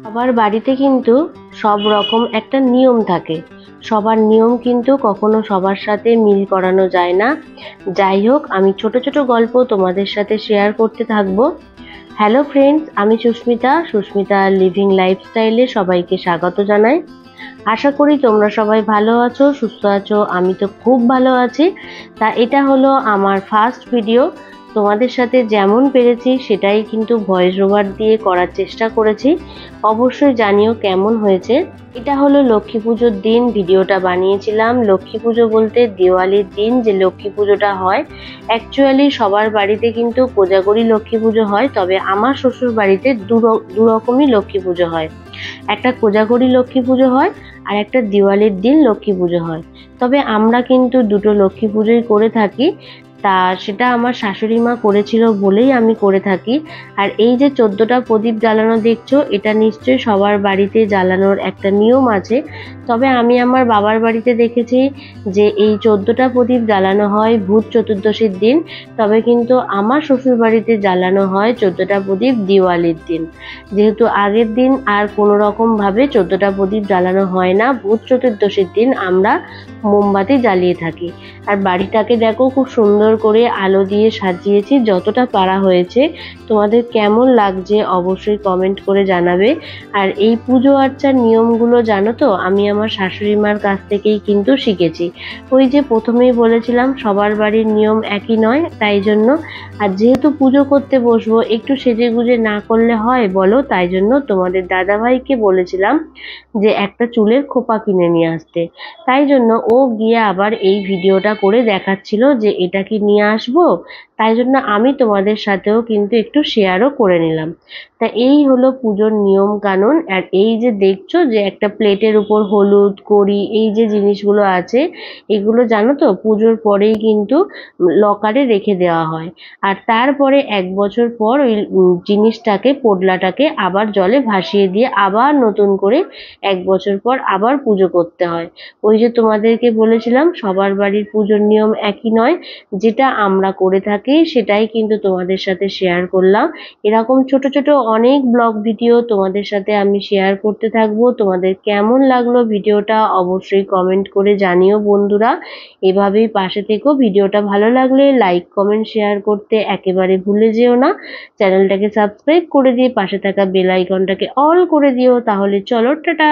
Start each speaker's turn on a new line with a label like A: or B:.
A: সবার বাড়িতে কিন্তু সব রকম একটা নিয়ম থাকে। সবার নিয়ম কিন্তু কখনো সবার সাথে মিল করানো যায় না। যাই হোক, আমি ছোট ছোট গল্প তোমাদের সাথে শেয়ার করতে থাকবো। হ্যালো ফ্রেন্ডস, আমি সুস্মিতা লিভিং লাইফস্টাইলে সবাইকে স্বাগত জানাই। আশা করি তোমরা সবাই ভালো আছো, সুস্থ আছো। আমি তো খুব ভালো আছি। তা এটা হলো আমার ফার্স্ট ভিডিও। তোমাদের সাথে যেমন পেরেছি সেটাই কিন্তু ভয়েস ওভার দিয়ে করার চেষ্টা করেছি। অবশ্যই জানিও কেমন হয়েছে। এটা হলো লক্ষ্মী পুজোর দিন ভিডিওটা বানিয়েছিলাম। লক্ষ্মী পুজো বলতে দিওয়ালির দিন যে লক্ষ্মী পুজোটা হয়। অ্যাকচুয়ালি সবার বাড়িতে কিন্তু কোজাগরি লক্ষ্মী পুজো হয়, তবে আমার শ্বশুর বাড়িতে দু রকমই লক্ষ্মী পুজো হয়। একটা কোজাগরি লক্ষ্মী পুজো হয় আর একটা দিওয়ালির দিন লক্ষ্মী পুজো হয়। তবে আমরা কিন্তু দুটো লক্ষ্মী পুজোই করে থাকি। তা সেটা আমার শাশুড়ি মা করেছিল বলেই আমি করে থাকি। আর এই যে 14টা প্রদীপ জ্বালানো দেখছো, এটা নিশ্চয়ই সবার বাড়িতে জ্বালানোর একটা নিয়ম আছে। তবে আমি আমার বাবার বাড়িতে দেখেছি যে এই 14টা প্রদীপ জ্বালানো হয় ভূত চতুর্দশীর দিন। তবে কিন্তু আমার শ্বশুর বাড়িতে জ্বালানো হয় 14টা প্রদীপ দিওয়ালির দিন। যেহেতু আগের দিন আর কোনো রকম ভাবে 14টা প্রদীপ জ্বালানো হয় না, ভূত চতুর্দশীর দিন আমরা মোমবাতি জ্বালিয়ে থাকি। আর বাড়িটাকে দেখো খুব সুন্দর করে আলো দিয়ে সাজিয়েছি যতটা পারা হয়েছে। তোমাদের কেমন লাগছে অবশ্যই কমেন্ট করে জানাবে। আর এই পুজো আর্চার নিয়মগুলো জানো তো, আমি আমার শাশুড়ি মার কাছ থেকেই কিন্তু শিখেছি। ওই যে প্রথমেই বলেছিলাম সবার বাড়ির নিয়ম একই নয়, তাই জন্য। আর যেহেতু পুজো করতে বসবো, একটু সেজে গুজে না করলে হয় বলো? তাই জন্য তোমাদের দাদাভাইকে বলেছিলাম যে একটা চুলের খোপা কিনে নিয়ে আসতে। তাই জন্য ও গিয়ে আবার এই ভিডিওটা করে দেখাচ্ছিল যে এটা কি নিয়ে আসবো। তাই জন্য আমি তোমাদের সাথেও কিন্তু একটু শেয়ারও করে নিলাম। তা এই হলো পুজোর নিয়ম কানুন। আর এই যে দেখছো যে একটা প্লেটের উপর হলুদ কড়ি এই যে জিনিসগুলো আছে, এগুলো জানো তো পুজোর পরেই কিন্তু লকারে রেখে দেওয়া হয়। আর তারপরে 1 বছর পর ওই জিনিসটাকে, পোডলাটাকে আবার জলে ভাসিয়ে দিয়ে আবার নতুন করে 1 বছর পর আবার পুজো করতে হয়। ওই যে তোমাদেরকে বলেছিলাম সবার বাড়ির পুজোর নিয়ম একই নয়। যেটা আমরা করে থাকি সেটাই কিন্তু তোমাদের সাথে শেয়ার করলাম। এরকম ছোট ছোট অনেক ব্লগ ভিডিও তোমাদের সাথে আমি শেয়ার করতে থাকবো। তোমাদের কেমন লাগলো ভিডিওটা অবশ্যই কমেন্ট করে জানিও বন্ধুরা। এভাবেই পাশে থেকো। ভিডিওটা ভালো লাগলে লাইক কমেন্ট শেয়ার করতে একেবারে ভুলে যেও না। চ্যানেলটাকে সাবস্ক্রাইব করে দিয়ে পাশে থাকা বেল আইকনটাকে অল করে দিও। তাহলে চলো, টাটা।